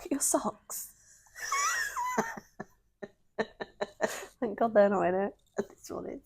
at your socks. Thank God they're not in it. This one is.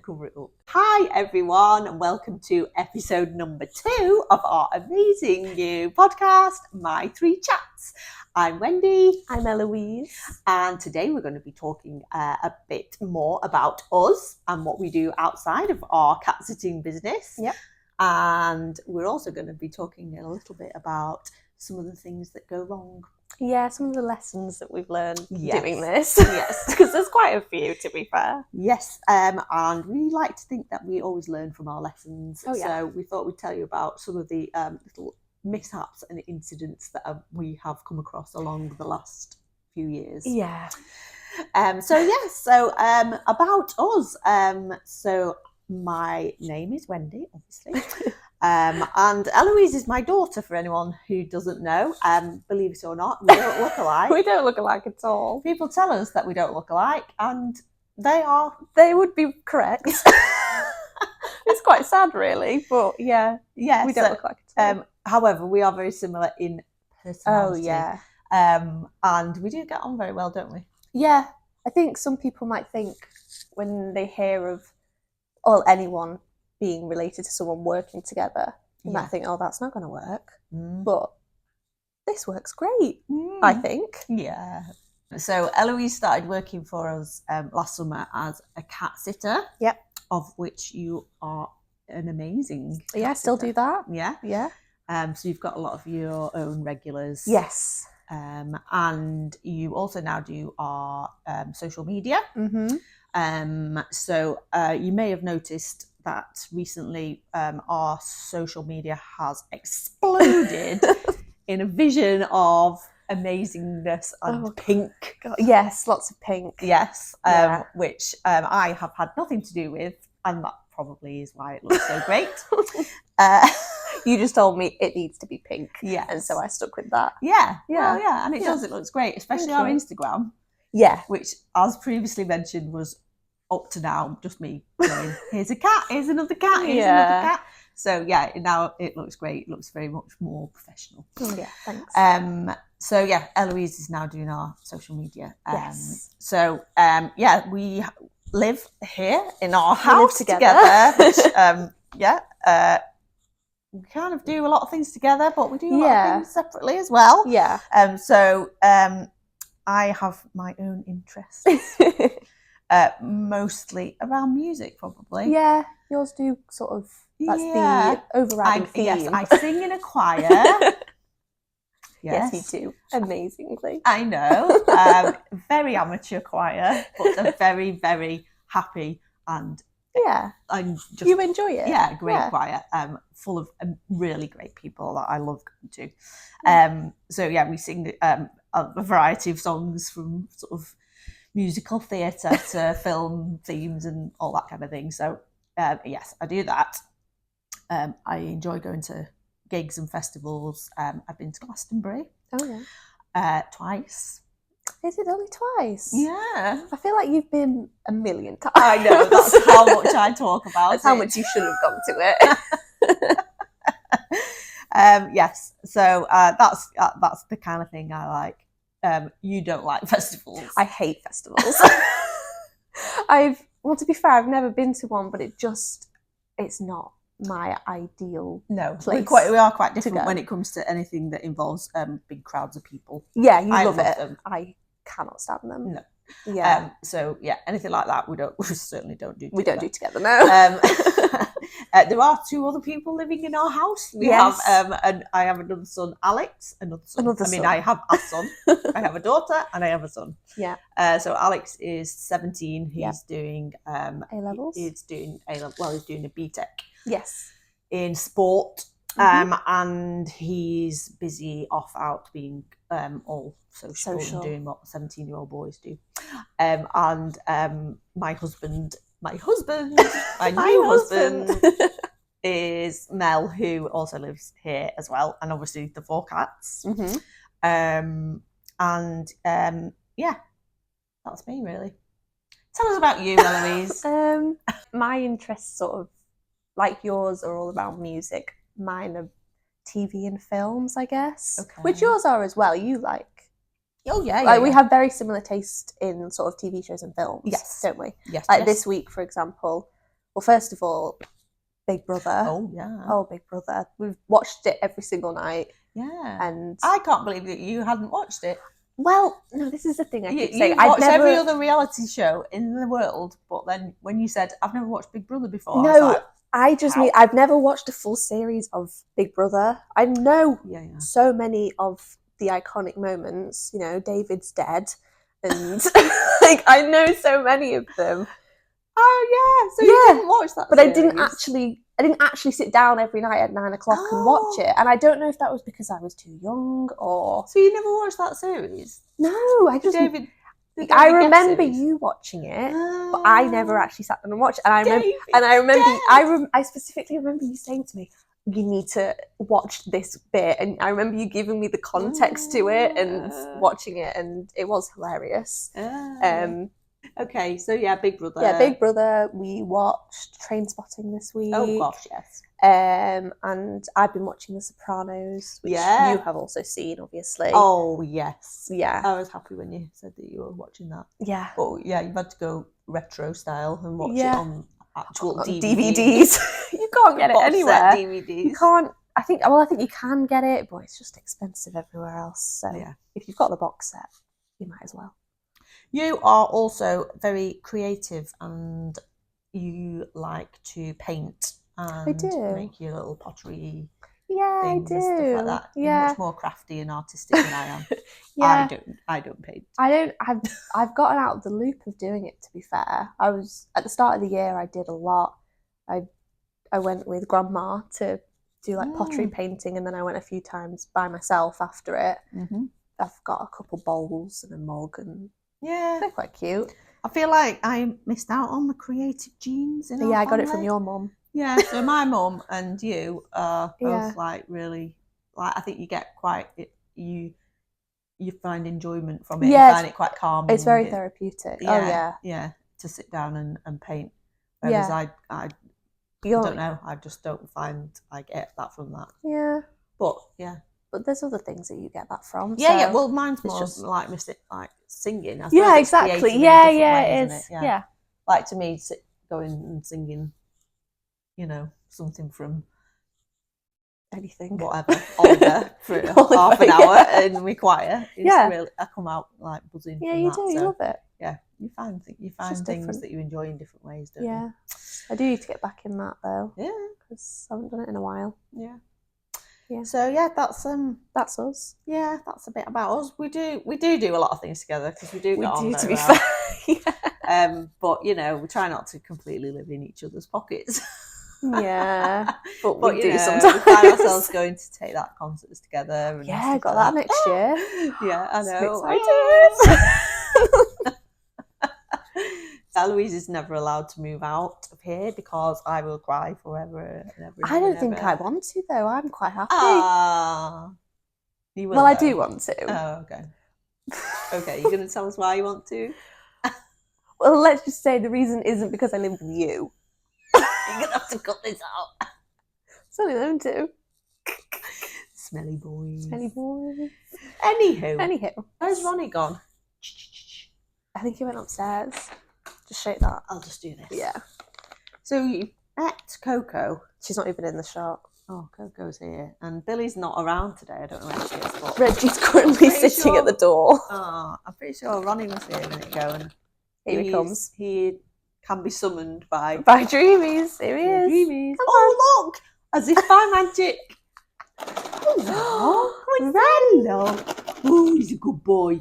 Cover it up. Hi everyone, and welcome to episode number 2 of our amazing new podcast, My Three Chats. I'm Wendy. I'm Eloise. And today we're going to be talking a bit more about us and what we do outside of our cat sitting business. Yep. And we're also going to be talking a little bit about some of the things that go wrong. Yeah, some of the lessons that we've learned Yes. doing this. Yes. Because there's quite a few, to be fair. Yes, and we like to think that we always learn from our lessons. Oh, yeah. So we thought we'd tell you about some of the little mishaps and incidents that we have come across along the last few years. Yeah. So about us. So my name is Wendy, obviously. And Eloise is my daughter, for anyone who doesn't know. Believe it or not, we don't look alike. We don't look alike at all. People tell us that we don't look alike, and They would be correct. It's quite sad, really, but yeah, yes, we don't look alike at all. However, we are very similar in personality. Oh, yeah. And we do get on very well, don't we? Yeah, I think some people might think when they hear of anyone being related to someone working together, they might think, oh, that's not going to work. But this works great, I think. Yeah. So Eloise started working for us last summer as a cat sitter. Yep. Of which you are an amazing cat Yeah, I still sitter. do that. Yeah. Yeah. So you've got a lot of your own regulars. Yes. And you also now do our social media. Mm-hmm. So you may have noticed that recently our social media has exploded in a vision of amazingness and pink. God. Yes, lots of pink. Yes, Yeah. which I have had nothing to do with, and that probably is why it looks so great. You just told me it needs to be pink. Yes. And so I stuck with that. Yeah, Yeah. well, yeah, and it Yeah. does. It looks great, especially Thank our you. Instagram, Yeah. which, as previously mentioned, was up to now just me going, here's a cat, here's another cat, here's another cat. So yeah, now it looks great. It looks very much more professional. Oh, yeah, thanks. So yeah, Eloise is now doing our social media. Yes. So yeah, we live here in our house together. which we kind of do a lot of things together, but we do a lot of things separately as well. Yeah. So I have my own interests, mostly around music, probably. Yeah, yours do sort of, that's the overriding theme. Yes, I sing in a choir. Yes, you do. Amazingly. I know. Very amateur choir, but a very, very happy and just, you enjoy it. Yeah, great choir. Full of really great people that I love going to. So yeah, we sing a variety of songs, from sort of musical theatre to film themes and all that kind of thing. So yes, I do that. I enjoy going to gigs and festivals. I've been to Glastonbury. Oh yeah. Twice. Is it only twice? Yeah. I feel like you've been a million times. I know, that's how much I talk about That's it. how much you should have gone to it. Yes, so that's the kind of thing I like. You don't like festivals. I hate festivals. To be fair, I've never been to one, but it's not my ideal place. We are quite different go. when it comes to anything that involves big crowds of people. Yeah, you I love love it. them. I cannot stand them. No. Yeah. So yeah, anything like that we certainly don't do together. We don't do together, no. There are 2 other people living in our house. We Yes. have and I have another son, Alex. I have a son. I have a daughter and I have a son. Yeah. So Alex is 17. He's doing A-levels? He's doing A-level. Well, he's doing a BTEC. Yes. In sport. Mm-hmm. And he's busy off out being all social and doing what 17-year-old boys do. And my husband, my new husband is Mel, who also lives here as well, and obviously the 4 cats. Mm-hmm. Yeah, that's me really. Tell us about you, Eloise. My interests, sort of like yours, are all around music. Mine are TV and films, I guess. Okay. Which yours are as well. You like. Oh yeah, Like we have very similar taste in sort of TV shows and films. Yes. Don't we? Yes. Like this week, for example. Well, first of all, Big Brother. Oh yeah. Oh, Big Brother. We've watched it every single night. Yeah. And I can't believe that you hadn't watched it. well, no, this is the thing I keep saying. You've watched every other reality show in the world, but then when you said, I've never watched Big Brother before, no, I was like, I just mean I've never watched a full series of Big Brother. I know so many of the iconic moments. You know, David's dead, and like I know so many of them. Oh yeah, so you didn't watch that, but series. I didn't actually sit down every night at 9 o'clock and watch it, and I don't know if that was because I was too young or. So you never watched that series? No, I just. David I remember you watching it, but I never actually sat down and watched it. And I specifically remember you saying to me, "You need to watch this bit," and I remember you giving me the context to it and watching it, and it was hilarious. Okay, so yeah, Big Brother. Yeah, Big Brother. We watched Trainspotting this week. Oh gosh, yes. And I've been watching The Sopranos, which you have also seen, obviously. Oh yes, yeah. I was happy when you said that you were watching that. Yeah. But yeah, you've had to go retro style and watch it on actual DVDs. You can't get it anywhere. DVDs. You can't. I think you can get it, but it's just expensive everywhere else. So if you've got the box set, you might as well. You are also very creative, and you like to paint and make your little pottery things and stuff like that. Yeah, you're much more crafty and artistic than I am. I don't paint. I've gotten out of the loop of doing it, to be fair. I was at the start of the year, I did a lot. I went with Grandma to do like pottery painting, and then I went a few times by myself after it. I've got a couple bowls and a mug, and they're quite cute. I feel like I missed out on the creative genes in our I got it from your mum. Yeah, so my mum and you are both like really, like I think you get quite you find enjoyment from it. You find it quite calming. It's very therapeutic. Yeah, to sit down and paint. Whereas I don't know. I just don't find I get that from that. Yeah, but there's other things that you get that from. Yeah. Well, mine's more just like singing. I yeah, exactly. Yeah, it is. Yeah. Like to me, going and singing, you know, something from anything, whatever, Oliver for half an hour in my choir. Really, I come out like buzzing. Yeah, from you that, do. You love it. Yeah, you find things that you enjoy in different ways, don't you? I do need to get back in that though. Yeah, because I haven't done it in a while. Yeah. So yeah, that's us. Yeah, that's a bit about us. We do a lot of things together because we do get on very to be well. fair. But you know, we try not to completely live in each other's pockets. Yeah, but we do you know, sometimes. We find ourselves going to take that concerts together. And got that next year. Yeah, I know. So Eloise is never allowed to move out of here because I will cry forever and ever. I don't think I want to though. I'm quite happy. You will. Well, I do want to. Oh, okay. Okay, you're going to tell us why you want to? Well, let's just say the reason isn't because I live with you. You're going to have to cut this out. It's only them two. Smelly boys. Anywho. Where's Ronnie gone? I think he went upstairs. Just shake that. I'll just do this. Yeah. So you met Coco. She's not even in the shop. Oh, Coco's here. And Billy's not around today. I don't know where she is. But Reggie's currently sitting at the door. Oh, I'm pretty sure Ronnie was here a minute ago. And here he comes. He can be summoned by Dreamies. Here he is. Dreamies. Oh, look! As if by magic. Hello. Hello. Oh, he's a good boy.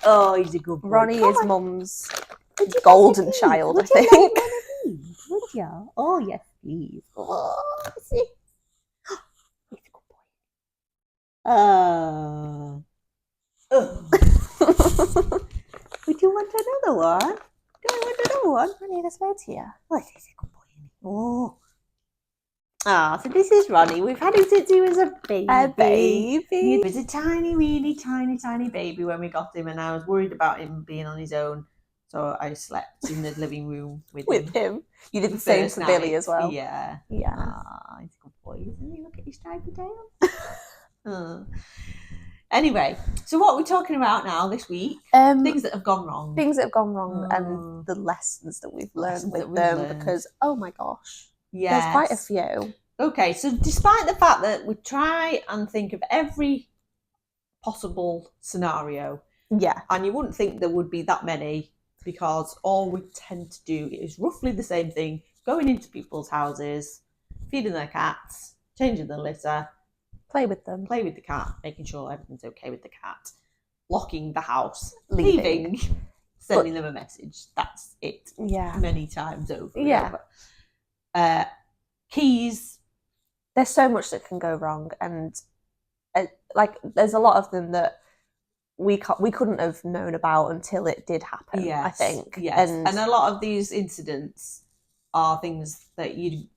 Oh, he's a good boy. Ronnie is Mum's golden child, I think. Would you? Oh, yes, please. Oh, see. He's a good boy. Would you want another one? Do you want another one? Ronnie, there's loads here. Oh, he's a good boy. Oh. So this is Ronnie. We've had him since he was a baby. He was a tiny, really tiny, tiny baby when we got him, and I was worried about him being on his own. So I slept in the living room with him. You did the same for Billy as well. Yeah. Yeah. He's a good boys, and you look at your stripy tail. Anyway, so what are we talking about now this week? Things that have gone wrong. Things that have gone wrong and the lessons that we've learned with them. Because, oh my gosh, there's quite a few. Okay, so despite the fact that we try and think of every possible scenario, and you wouldn't think there would be that many, because all we tend to do is roughly the same thing: going into people's houses, feeding their cats, changing the litter, play with them, play with the cat, making sure everything's okay with the cat, locking the house, leaving, sending them a message. That's it. Yeah, many times over. Yeah. Keys. There's so much that can go wrong, and like there's a lot of them that we couldn't have known about until it did happen. Yes, I think. Yes, and a lot of these incidents are things that you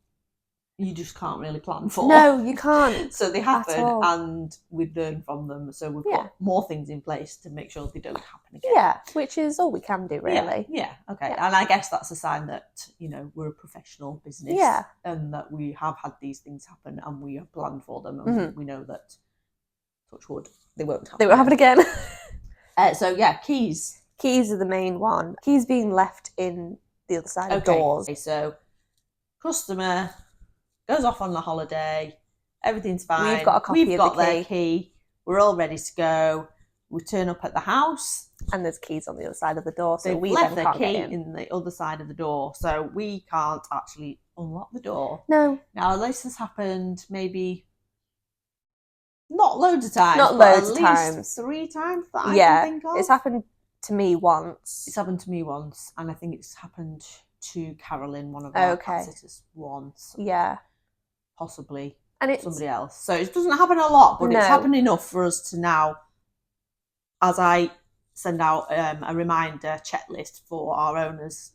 just can't really plan for. No, you can't. So they happen, and we learn from them. So we've got more things in place to make sure they don't happen again. Yeah, which is all we can do, really. Yeah. Okay. Yeah. And I guess that's a sign that we're a professional business. Yeah. And that we have had these things happen, and we have planned for them, and we know that, touch wood, they won't happen. They won't happen again. So yeah, keys. Keys are the main one. Keys being left in the other side of doors. Okay. So customer goes off on the holiday, everything's fine. We've got a copy of the key. We've got their key. We're all ready to go. We turn up at the house, and there's keys on the other side of the door. So we left their key in the other side of the door, so we can't actually unlock the door. No. Now this has happened maybe not loads of times. Not loads of times. 3 times that I can think of. It's happened to me once. It's happened to me once, and I think it's happened to Carolyn, one of our cat sitters, once. Yeah. Possibly. And it's somebody else. So it doesn't happen a lot, but it's happened enough for us to now, as I send out a reminder checklist for our owners,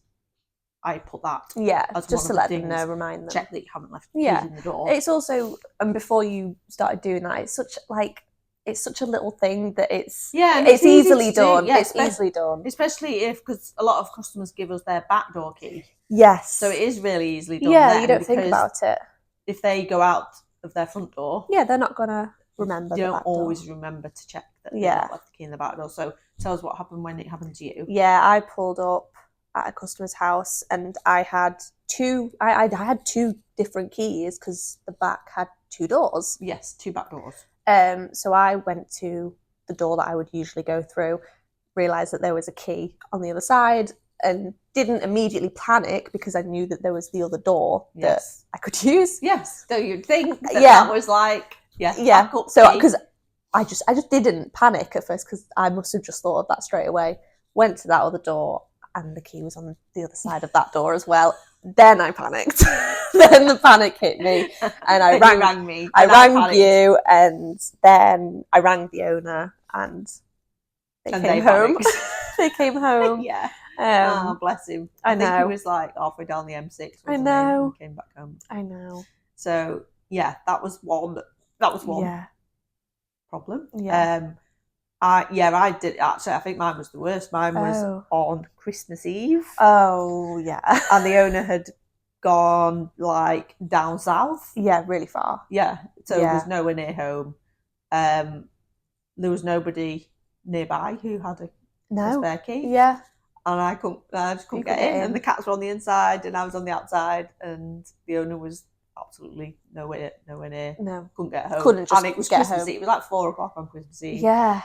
I put that. Yeah, just to let them know, remind them. Check that you haven't left keys in the door. It's also, and before you started doing that, it's such a little thing that it's easily done. Yeah, it's easily done. Especially because a lot of customers give us their back door key. Yes. So it is really easily done. Yeah, you don't think about it. If they go out of their front door, they're not gonna remember. You don't always remember to check that they've not left the key in the back door. So tell us what happened when it happened to you. Yeah, I pulled up at a customer's house, and I had two. I had 2 different keys because the back had 2 doors. Yes, 2 back doors. So I went to the door that I would usually go through, realised that there was a key on the other side, and didn't immediately panic because I knew that there was the other door that I could use. Yes. So you'd think that was like, So because I just didn't panic at first because I must have just thought of that straight away. Went to that other door, and the key was on the other side of that door as well. Then I panicked. Then the panic hit me, and I rang me. I rang you, and then I rang the owner, and they came home. They came home. Yeah. Bless him. I know. think he was like halfway down the M6. I know. He came back home. I know. So yeah, that was one. Problem. Yeah. I did actually. I think mine was the worst. Mine was on Christmas Eve. Oh yeah. And the owner had gone like down south. Yeah, really far. Yeah. So there was nowhere near home. There was nobody nearby who had a spare key. Yeah. And I just couldn't get in. And the cats were on the inside, and I was on the outside, and the owner was absolutely nowhere near. No. Couldn't get home. Couldn't just and it was get Christmas home. Eve. It was like 4 o'clock on Christmas Eve. Yeah.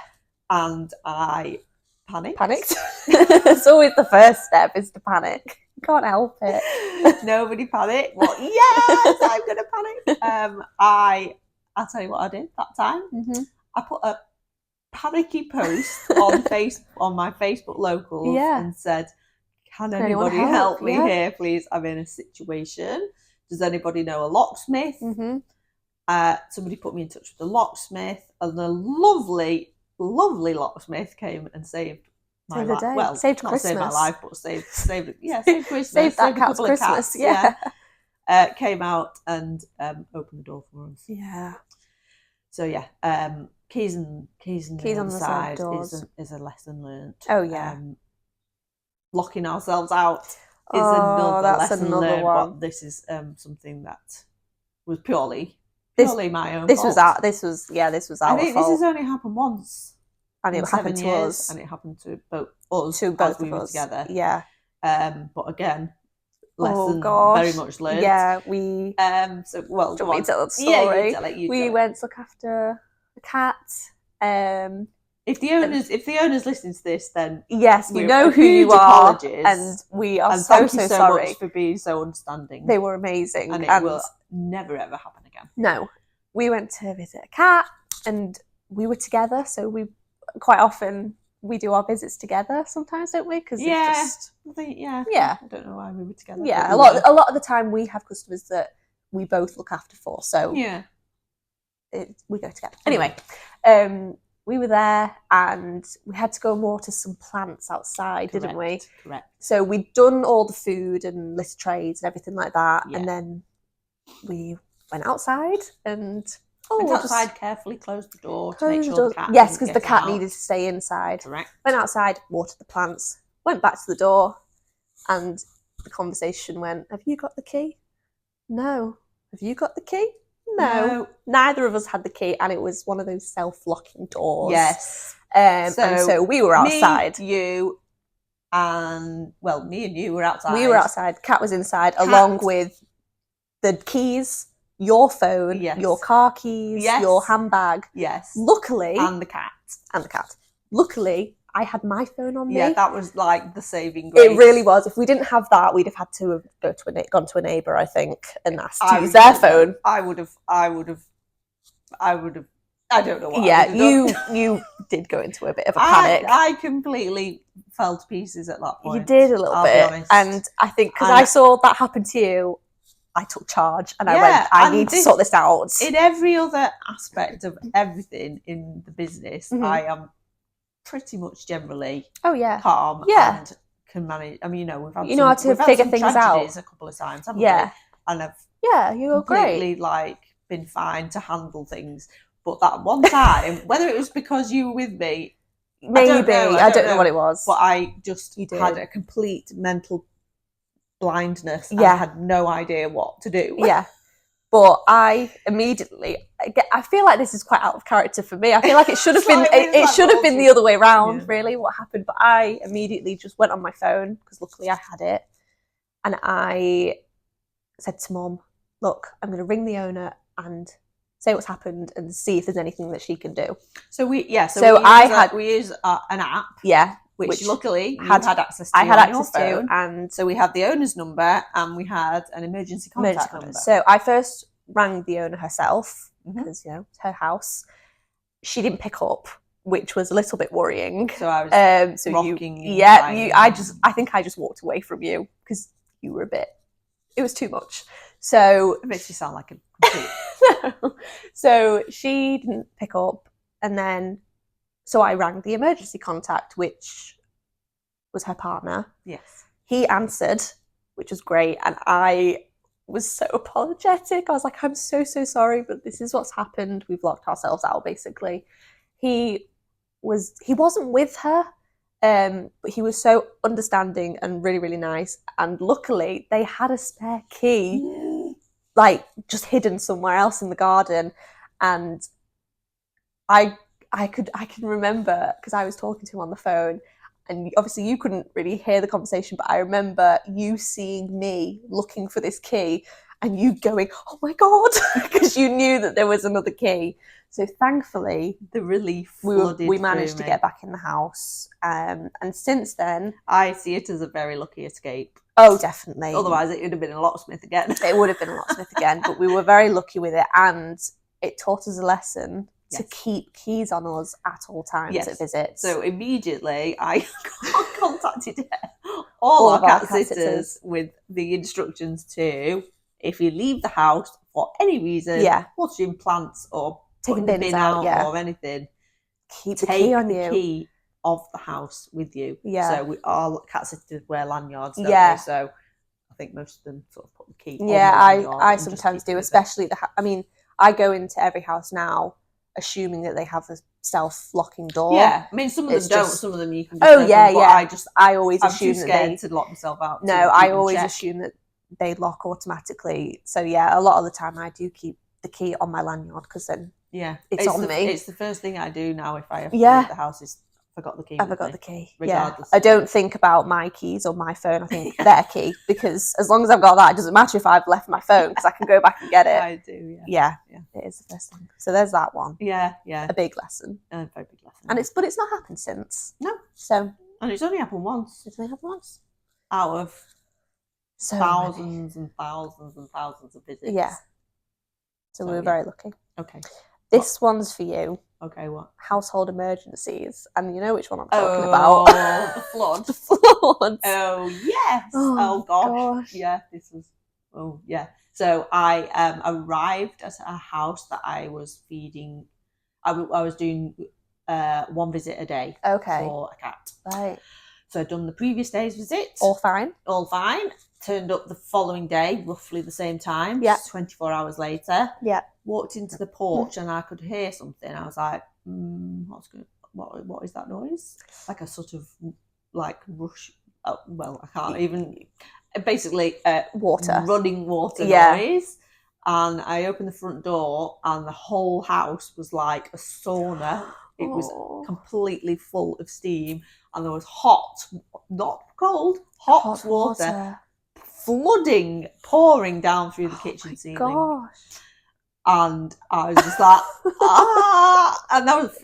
And I panicked. It's always the first step is to panic. You can't help it. Nobody panicked. Well, yes, I'm going to panic. I'll tell you what I did that time. Mm-hmm. I put a panicky post on my Facebook locals and said, can anybody help me here, please? I'm in a situation. Does anybody know a locksmith? Mm-hmm. Somebody put me in touch with the locksmith, and the lovely locksmith came and saved my life. Well, saved not Christmas. Saved my life, but saved Christmas. Saved that a cat's couple Christmas. Of cats, came out and opened the door for us. Yeah. So yeah, keys on the side is a lesson learned. Oh yeah. Locking ourselves out is another lesson learned. One. But this is something that was purely my own This fault. this was our I think fault. this has only happened once. And it happened to us. And it happened to both us as we of were us. together. Yeah. But again, lesson very much learned. Yeah, we. So well, do you want me to tell the story? Yeah, you tell it. We went to look after a cat. If the owners listen to this, then yes, you know who you are, and we are thank so you so sorry much for being so understanding. They were amazing, and it will never ever happen again. No, we went to visit a cat, and we were together, so we quite often we do our visits together. Sometimes, don't we? Because yeah. I don't know why we were together. Yeah, a lot of the time we have customers that we both look after for, so yeah, we go together. Anyway, we were there and we had to go and water some plants outside, didn't we? Correct. So we'd done all the food and litter trays and everything like that, and then we went outside and carefully closed the door to make sure the cat yes, because the cat needed to stay inside. Correct. Went outside, watered the plants, went back to the door, and the conversation went, "Have you got the key?" "No." "Have you got the key?" No. Neither of us had the key, and it was one of those self-locking doors. Yes. And so we were outside. Me and you were outside. We were outside. Cat was inside, along with the keys, your phone, your car keys, your handbag. Yes. Luckily. And the cat. Luckily, I had my phone on me. Yeah, that was like the saving grace. It really was. If we didn't have that, we'd have had to have gone to a neighbour, I think, and asked to use their phone. I would have. I don't know what. Yeah, you did go into a bit of a panic. I completely fell to pieces at that point. You did a little bit, and I think because I saw that happen to you, I took charge and I went, I need to sort this out. In every other aspect of everything in the business, I am pretty much generally calm and can manage. I mean, we've had how to figure things out a couple of times, haven't we? And I've you were completely been fine to handle things. But that one time, whether it was because you were with me, maybe I don't know what it was, but I just had a complete mental blindness. And I had no idea what to do. Yeah. But I feel like this is quite out of character for me. I feel like it should have been the other way around, really, what happened. But I immediately just went on my phone, because luckily I had it. And I said to Mum, "Look, I'm going to ring the owner and say what's happened and see if there's anything that she can do." So we use an app. Yeah. Which luckily you had access to. I had access to, and so we had the owner's number and we had an emergency contact number. So I first rang the owner herself, because it's her house. She didn't pick up, which was a little bit worrying. So I was rocking. I think I just walked away from you because you were it was too much. So it makes you sound like a complete. So she didn't pick up, and then so I rang the emergency contact, which was her partner. Yes. He answered, which was great, and I was so apologetic. I was like, "I'm so sorry, but this is what's happened. We've locked ourselves out," basically. He wasn't with her, but he was so understanding and really, really nice. And luckily, they had a spare key, just hidden somewhere else in the garden. And I can remember, because I was talking to him on the phone, and obviously you couldn't really hear the conversation, but I remember you seeing me looking for this key and you going, "Oh my God," because you knew that there was another key. So thankfully, the relief we managed to get back in the house. And since then, I see it as a very lucky escape. Oh, definitely. Otherwise, it would have been a locksmith again. It would have been a locksmith again, but we were very lucky with it, and it taught us a lesson. To keep keys on us at all times at visits. So immediately I contacted all our cat sitters with the instructions to, if you leave the house for any reason, watching plants or taking the bin out or anything, keep the key on you. Take the key of the house with you. Yeah. So our cat sitters wear lanyards, don't they? So I think most of them sort of put the key on the lanyard. I sometimes do, especially I go into every house now assuming that they have a self-locking door. Yeah, I mean, some of them don't. Some of them you can. I always assume too scared to lock myself out. No, I always assume that they lock automatically. So yeah, a lot of the time I do keep the key on my lanyard because then it's on me. It's the first thing I do now if I have to leave the house is forgot the key. I forgot the key. Regardless. I don't think about my keys or my phone. I think their key, because as long as I've got that, it doesn't matter if I've left my phone because I can go back and get it. I do, yeah. It is the first thing. So there's that one. Yeah. A big lesson. A very big lesson. And it's not happened since. No. So. And it's only happened once. Out of thousands and thousands and thousands of visits. Yeah. So we were very lucky. Okay. This one's for you. Okay, what? Household emergencies. And you know which one I'm talking about. The flood. The floods. Oh, yes. Oh gosh. Yeah, this was... Oh, yeah. So I arrived at a house that I was feeding... I was doing one visit a day for a cat. Right. So I'd done the previous day's visit. All fine. Turned up the following day, roughly the same time. 24 hours later. Yeah. Walked into the porch and I could hear something. I was like, what is that noise? Like a sort of like rush. Oh, well, I can't even. Basically, water. Running water noise. And I opened the front door and the whole house was like a sauna. It was completely full of steam and there was hot, not cold, hot water flooding, pouring down through the kitchen ceiling. Gosh. And I was just like, and that was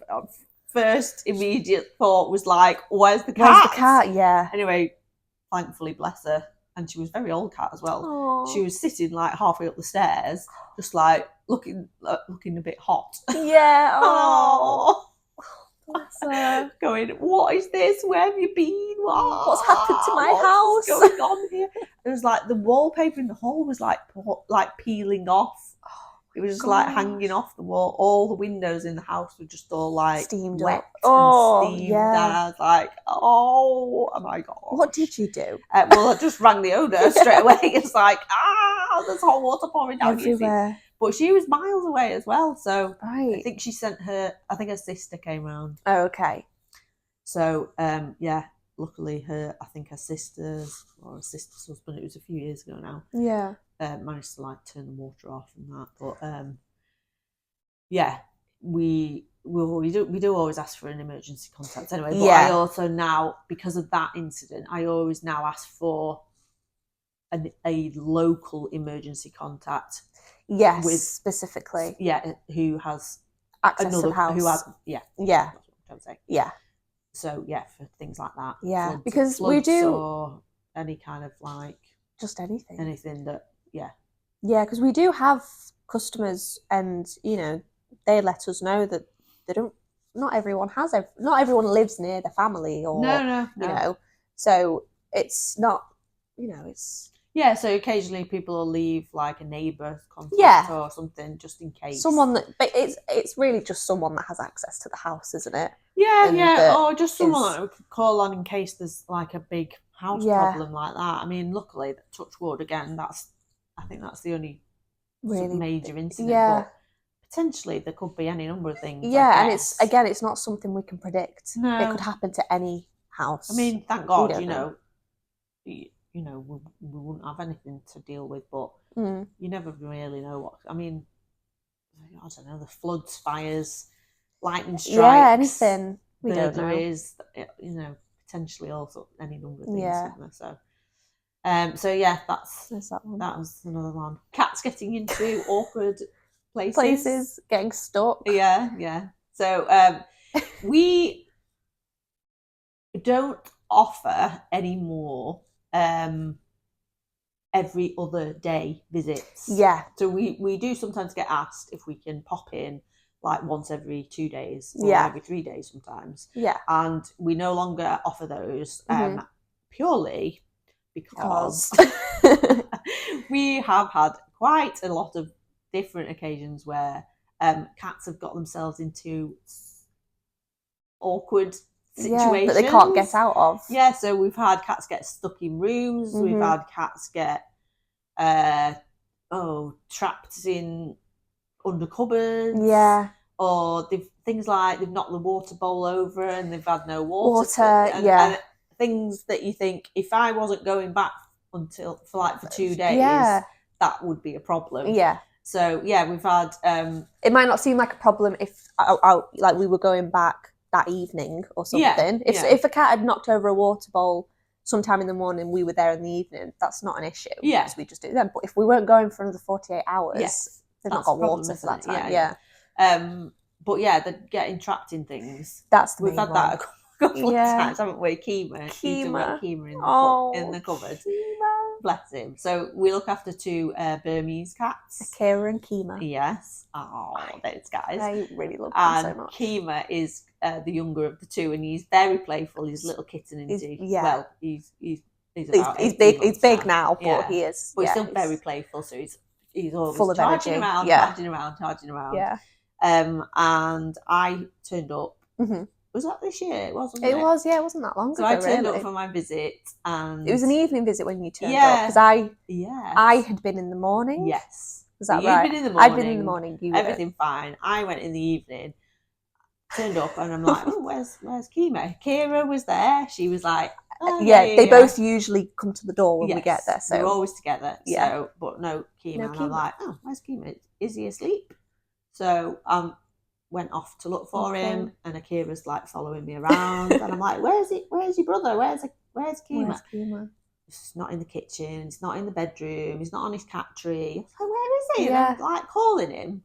first immediate thought was like, where's the cat? Where's the cat? Yeah. Anyway, thankfully, bless her. And she was a very old cat as well. Aww. She was sitting like halfway up the stairs, just like looking a bit hot. Yeah. Oh. Bless her. Going, what is this? Where have you been? What's happened to my house? What's going on here? It was like the wallpaper in the hall was like peeling off. It was just like hanging off the wall. All the windows in the house were just all like steamed wet up. And steamed. I was like, oh my God. What did you do? Well, I just rang the owner straight away. It's like, there's hot water pouring down everywhere. But she was miles away as well. So right. I think she sent her, I think her sister came round. Oh, okay. So, luckily I think her sister's husband, it was a few years ago now. Yeah. Managed to like turn the water off and that. But we do always ask for an emergency contact anyway. But I also now, because of that incident, I always now ask for a local emergency contact. Yes, specifically. Yeah, who has access to the house. Who has, yeah. That's what I'm trying to say. Yeah. So for things like that. Yeah, floods, because we do or any kind of like just anything that. Yeah, because we do have customers, and they let us know that they don't. Not everyone lives near their family, or no. So it's not. It's. Yeah, so occasionally people will leave like a neighbour contact or something just in case. Someone but it's really just someone that has access to the house, isn't it? Yeah, or just someone that we could call on in case there's like a big house problem like that. I mean, luckily, touch wood again, I think that's the only really major incident. Yeah. But potentially there could be any number of things. Yeah, and it's not something we can predict. No. It could happen to any house. I mean, thank God, we wouldn't have anything to deal with, but you never really know what. I mean, I don't know, the floods, fires, lightning strikes, anything. We don't know. Potentially also any number of things. So, that was another one. Cats getting into awkward places, getting stuck. Yeah. So we don't offer any more every other day visits. Yeah. So we do sometimes get asked if we can pop in like once every 2 days or every 3 days sometimes. Yeah. And we no longer offer those purely because we have had quite a lot of different occasions where cats have got themselves into awkward situations that they can't get out of. Yeah, so we've had cats get stuck in rooms. We've had cats get trapped in under cupboards. Yeah. Or things like they've knocked the water bowl over and they've had no water. And things that you think, if I wasn't going back for 2 days, that would be a problem. Yeah. So yeah, we've had. It might not seem like a problem if like we were going back that evening or something. If a cat had knocked over a water bowl sometime in the morning, we were there in the evening. That's not an issue. Yeah, because we just do it then. But if we weren't going for another 48 hours, they've not got water for that time. Yeah. But yeah, they're getting trapped in things. That's the We've had that a couple of times, haven't we? Keema in the cupboard. Keema. Bless him. So we look after 2 Burmese cats. Akira and Keema. Yes. Oh, those guys. I really love them so much. Keema is the younger of the 2, and he's very playful. He's a little kitten, isn't he? Well, he's big. He's big now, but he is. But he's still very playful. So he's always full of charging energy. charging around. Yeah. And I turned up. Mm-hmm. Was that this year? Wasn't it? It was, yeah. It wasn't that long ago. So I turned up for my visit, and it was an evening visit when you turned up because I had been in the morning. Yes, was that right? Been in the morning. I'd been in the morning. Everything fine. I went in the evening. Turned up, and I'm like, oh, where's Keema? Kira was there. She was like, oh, they both usually come to the door when we get there. So we're always together. Yeah. So, but no Keema. And I'm like, oh, where's Keema? Is he asleep? So went off to look for him, and Akira's like following me around, and I'm like, where's your brother? Where's Keema? He's not in the kitchen. He's not in the bedroom. He's not on his cat tree. I was like, where is he? Yeah. And I'm like calling him.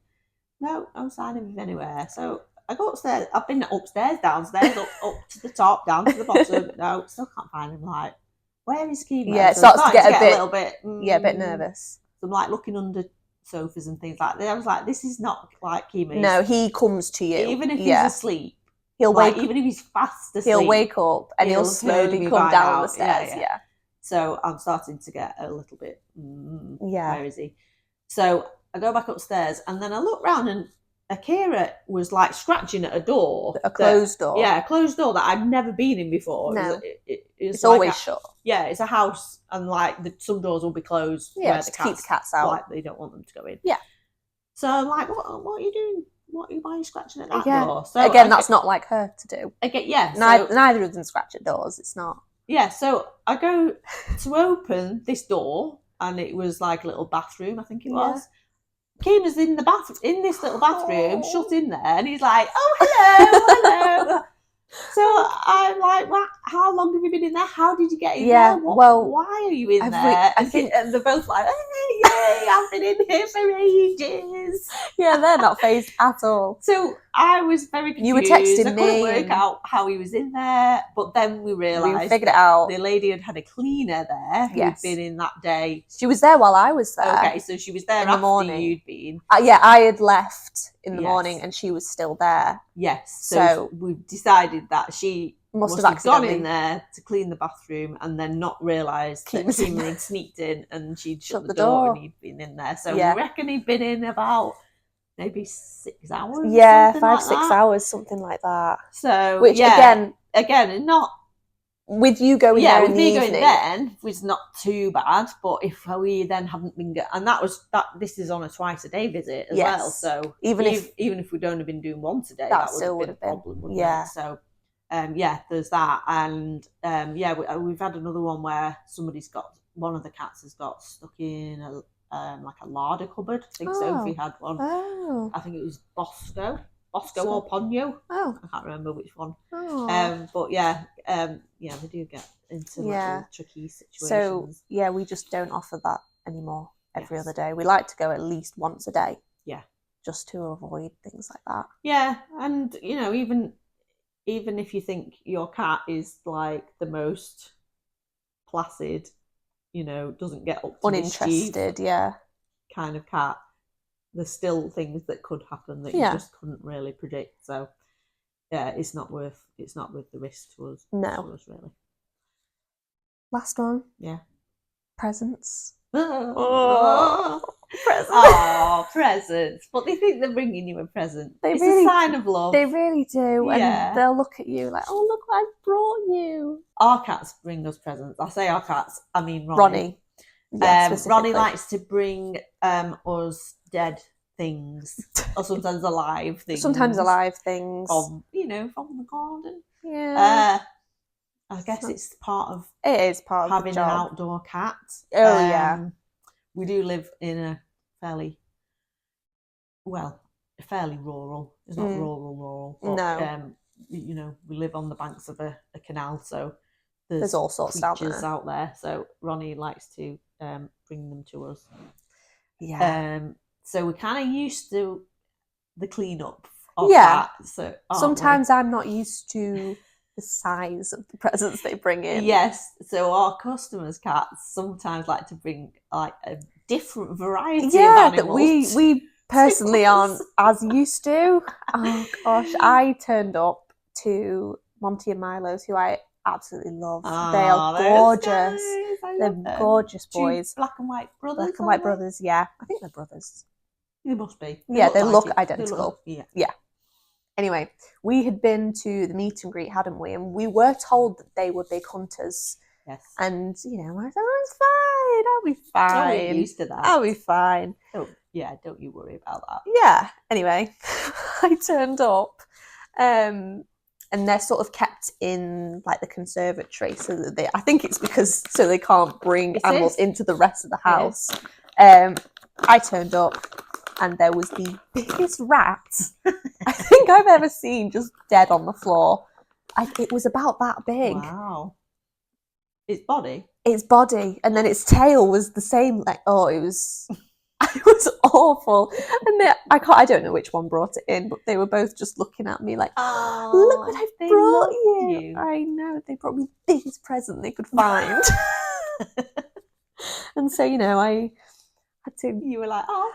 No sign of him anywhere. So I go upstairs. I've been upstairs, downstairs, up to the top, down to the bottom. No, still can't find him. Like, where is Keema? Yeah, it so starts to get a little bit, a bit nervous. So I'm like looking under sofas and things like that. I was like, this is not like Keema. No, he comes to you. Even if he's asleep, he'll wake. Even if he's fast asleep, he'll wake up and he'll slowly come down the stairs. Yeah. So I'm starting to get a little bit. Where is he? So I go back upstairs, and then I look round, and Akira was like scratching at a door, a closed door. Yeah, a closed door that I'd never been in before. No, it's like always shut. Yeah, it's a house, and like some doors will be closed. Yeah, where keep the cats out. Like they don't want them to go in. Yeah. So I'm like, what are you doing? Why are you scratching at that door? So again, that's not like her to do. Neither of them scratch at doors. It's not. Yeah, so I go to open this door, and it was like a little bathroom, I think it was. Keema's in this little bathroom, shut in there, and he's like, "Oh, hello." So I'm like, "What? How long have you been in there? How did you get in there? Why are you in there?" And they're both like, "Hey, yay! I've been in here for ages." Yeah, they're not phased at all. So I was very confused. You were texting me. I couldn't work out how he was in there, but then we realised we figured it out. The lady had a cleaner there who'd been in that day. She was there while I was there. Okay, so she was there in after the morning. You'd been. I had left in the morning, and she was still there. Yes, so we decided that she must have gone in there to clean the bathroom and then not realised that Keema had sneaked in, and she'd shut the door and he'd been in there. So we reckon he'd been in about maybe 6 hours. Yeah, 5-6 hours, something like that. So which again, not with you going there in the evening. With me going then was not too bad, but if we then hadn't been and this is on a twice a day visit as well. So even if we'd only been doing once a day, that still would have been a problem, wouldn't it? So there's that, and we've had another one where one of the cats has got stuck in like a larder cupboard. I think Sophie had one. I think it was Bosco or Ponyo. I can't remember which one. But they do get into little tricky situations. So we just don't offer that anymore every other day. We like to go at least once a day. Yeah. Just to avoid things like that. Yeah, and even if you think your cat is like the most placid, doesn't get up to uninterested, kind of cat, there's still things that could happen that you just couldn't really predict. So it's not worth the risk to us. No. To us, really. Last one. Yeah. Presents. Presents. Oh, presents. But they think they're bringing you a present. It's a sign of love. They really do. And they'll look at you like, oh, look what I brought you. Our cats bring us presents. I say our cats, I mean Ronnie. Ronnie likes to bring us dead things, or sometimes alive things. Sometimes alive things. From the garden. Yeah. I guess it's part of it is part of having the an job. outdoor cat. Oh yeah. We do live in a fairly rural. It's not rural, but No. you know, we live on the banks of a canal, so There's all sorts creatures out there. So Ronnie likes to bring them to us. Yeah. So we're kind of used to the cleanup of Yeah. that. So sometimes I'm not used to the size of the presents they bring in. Yes. So our customers' cats sometimes like to bring like a different variety of animals. That we personally aren't as used to. Oh gosh, I turned up to Monty and Milo's, who I absolutely love. They are gorgeous. They're gorgeous boys. Black and white brothers. Black and white brothers, yeah. I think they're brothers. They must be. They look identical. Yeah. Anyway, we had been to the meet and greet, hadn't we? And we were told that they were big hunters. Yes. And, you know, I thought, oh, it's fine. I'll be fine. Oh, we're used to that. I'll be fine. Oh, yeah, don't you worry about that. Yeah. Anyway, I turned up. And they're sort of kept in like the conservatory, so that I think it's because so they can't bring animals into the rest of the house. I turned up and there was the biggest rat I think I've ever seen, just dead on the floor. It was about that big. Wow. Its body? Its body, and then its tail was the same. Like, oh, it was awful. And I don't know which one brought it in, but they were both just looking at me like, oh, look what I've brought you. I know, they brought me the biggest present they could find. And so, you know, I had to. You were like, oh,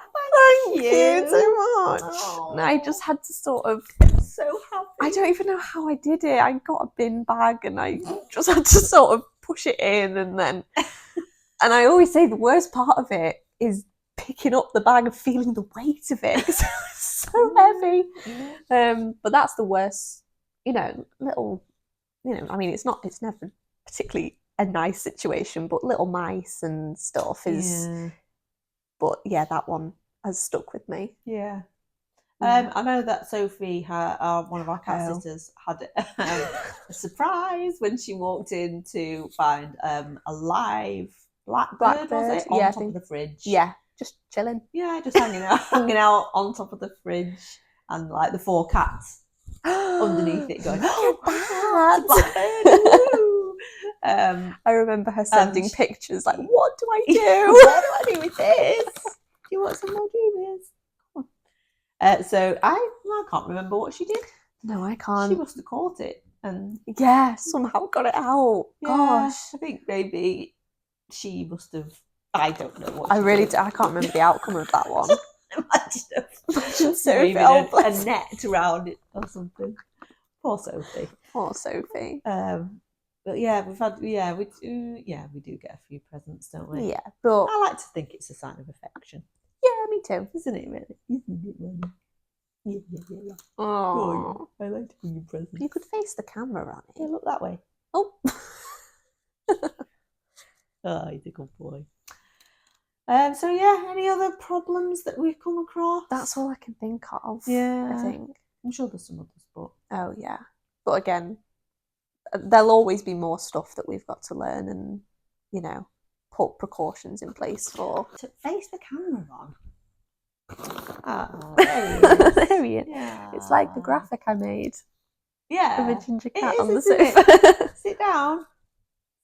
thank you so much. Oh. And I just had to sort of. So happy. I don't even know how I did it. I got a bin bag and I just had to sort of push it in, and then. And I always say the worst part of it is picking up the bag and feeling the weight of it. It's so heavy. But that's the worst, you know, little, you know, I mean, it's never particularly a nice situation, but little mice and stuff is, but yeah, that one has stuck with me. Yeah. I know that Sophie, one of our cat sitters, had a surprise when she walked in to find a live blackbird, was it? On top of the fridge. Yeah, just chilling. Yeah, just hanging out on top of the fridge, and like the 4 cats underneath it going, oh, blackbird. I remember her sending pictures like, what do I do? What do I do with this? Do you want some more dreamers? So I can't remember what she did. No, I can't. She must have caught it and somehow got it out. Yeah, gosh, I think maybe she must have. I don't know what. I can't remember the outcome of that one. Imagine Sophie a net around it or something. Poor Sophie. Poor Sophie. But yeah, we do get a few presents, don't we? Yeah, but I like to think it's a sign of affection. Yeah, me too. Isn't it really? Yeah. Oh, I like to bring you presents. You could face the camera on it. Yeah, look that way. Oh. Oh, he's a good boy. So yeah, any other problems that we've come across? That's all I can think of. Yeah, I think. I'm sure there's some others, but oh yeah. But again, there'll always be more stuff that we've got to learn and, you know, put precautions in place for. To face the camera on. Oh, there he is. There he is. Yeah. It's like the graphic I made. Yeah. Of a ginger cat on the sofa. Sit down.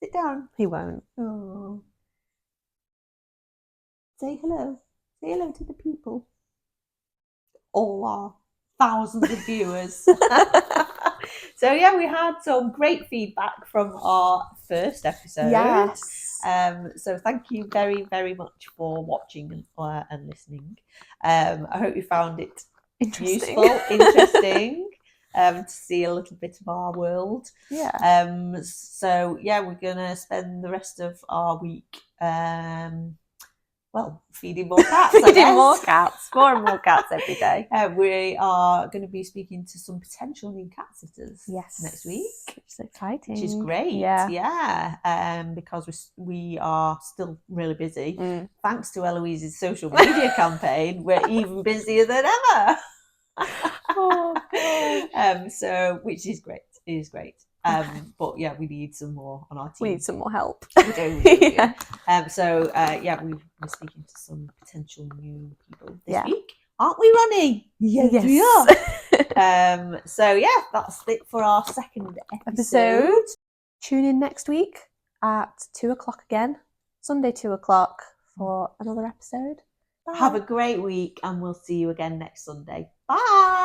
Sit down. He won't. Oh. Say hello. Say hello to the people. All our thousands of viewers. So yeah, we had some great feedback from our first episode. Yes. So thank you very, very much for watching and listening. I hope you found it useful, interesting, to see a little bit of our world. Yeah. So yeah, we're gonna spend the rest of our week feeding more cats. More and more cats every day. We are going to be speaking to some potential new cat sitters next week. It's exciting. Which is great. Yeah. Because we are still really busy. Thanks to Eloise's social media campaign, we're even busier than ever. Oh, God. So, which is great. It is great. But yeah, we need some more on our team. We need some more help. We do. Yeah. We're speaking to some potential new people this Yeah. week. Aren't we, Ronnie? Yes. we are. So yeah, that's it for our second episode. Tune in next week at 2:00 again, Sunday 2:00 for another episode. Bye. Have a great week, and we'll see you again next Sunday. Bye.